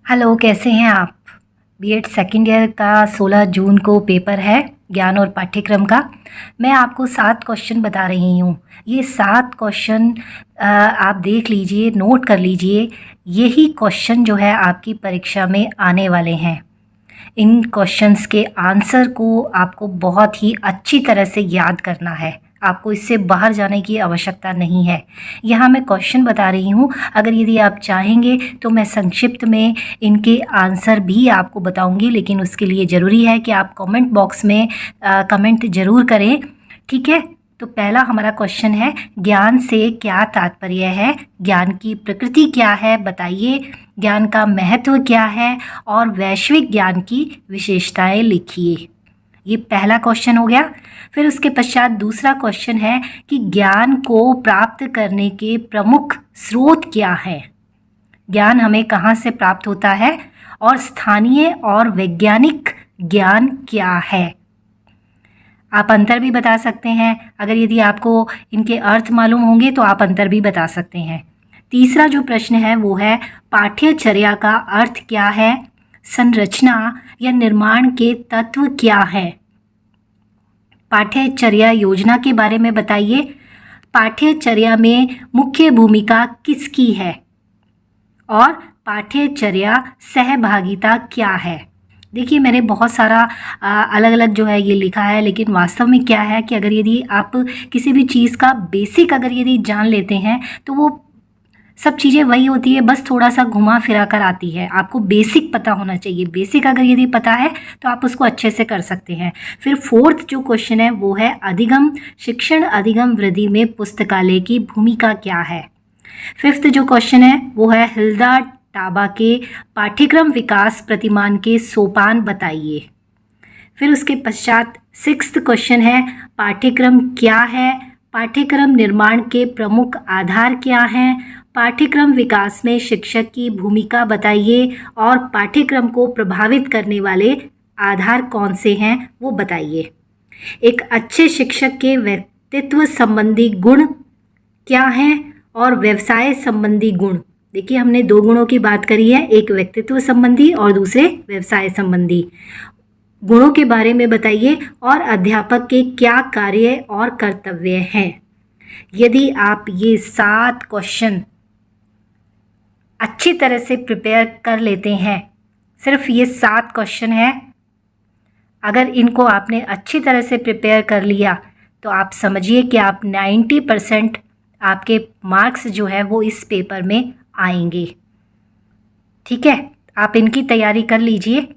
Hello, कैसे हैं आप? बीएड सेकंड ईयर का 16 जून को पेपर है ज्ञान और पाठ्यक्रम का। मैं आपको 7 क्वेश्चन बता रही हूँ। ये 7 क्वेश्चन आप देख लीजिए, नोट कर लीजिए। यही क्वेश्चन जो है आपकी परीक्षा में आने वाले हैं। इन क्वेश्चंस के आंसर को आपको बहुत ही अच्छी तरह से याद करना है। आपको इससे बाहर जाने की आवश्यकता नहीं है। यहाँ मैं क्वेश्चन बता रही हूँ, अगर यदि आप चाहेंगे तो मैं संक्षिप्त में इनके आंसर भी आपको बताऊँगी, लेकिन उसके लिए ज़रूरी है कि आप कमेंट बॉक्स में कमेंट ज़रूर करें, ठीक है? तो पहला हमारा क्वेश्चन है, ज्ञान से क्या तात्पर्य है? ज्ञान की प्रकृति क्या है बताइए। ज्ञान का महत्व क्या है और वैश्विक ज्ञान की विशेषताएं लिखिए। ये पहला क्वेश्चन हो गया। फिर उसके पश्चात दूसरा क्वेश्चन है कि ज्ञान को प्राप्त करने के प्रमुख स्रोत क्या हैं? ज्ञान हमें कहाँ से प्राप्त होता है और स्थानीय और वैज्ञानिक ज्ञान क्या है? आप अंतर भी बता सकते हैं। अगर यदि आपको इनके अर्थ मालूम होंगे तो आप अंतर भी बता सकते हैं। तीसरा जो प्रश्न है वो है, पाठ्यचर्या का अर्थ क्या है? संरचना या निर्माण के तत्व क्या है? पाठ्यचर्या योजना के बारे में बताइए। पाठ्यचर्या में मुख्य भूमिका किसकी है? और पाठ्यचर्या सहभागिता क्या है? देखिए, मैंने बहुत सारा अलग अलग जो है ये लिखा है, लेकिन वास्तव में क्या है कि अगर यदि आप किसी भी चीज़ का बेसिक अगर यदि जान लेते हैं तो वो सब चीज़ें वही होती है, बस थोड़ा सा घुमा फिरा कर आती है। आपको बेसिक पता होना चाहिए। बेसिक अगर यदि पता है तो आप उसको अच्छे से कर सकते हैं। फिर फोर्थ जो क्वेश्चन है वो है, अधिगम शिक्षण अधिगम वृद्धि में पुस्तकालय की भूमिका क्या है? फिफ्थ जो क्वेश्चन है वो है, हिल्दा टाबा के पाठ्यक्रम विकास प्रतिमान के सोपान बताइए। फिर उसके पश्चात सिक्स्थ क्वेश्चन है, पाठ्यक्रम क्या है? पाठ्यक्रम निर्माण के प्रमुख आधार क्या हैं? पाठ्यक्रम विकास में शिक्षक की भूमिका बताइए और पाठ्यक्रम को प्रभावित करने वाले आधार कौन से हैं वो बताइए। एक अच्छे शिक्षक के व्यक्तित्व संबंधी गुण क्या हैं और व्यवसाय संबंधी गुण? देखिए, हमने 2 गुणों की बात करी है, एक व्यक्तित्व संबंधी और दूसरे व्यवसाय संबंधी। गुणों के बारे में बताइए और अध्यापक के क्या कार्य और कर्तव्य हैं। यदि आप ये 7 क्वेश्चन अच्छी तरह से प्रिपेयर कर लेते हैं, सिर्फ ये 7 क्वेश्चन हैं, अगर इनको आपने अच्छी तरह से प्रिपेयर कर लिया तो आप समझिए कि आप 90% आपके मार्क्स जो है वो इस पेपर में आएंगे। ठीक है, आप इनकी तैयारी कर लीजिए।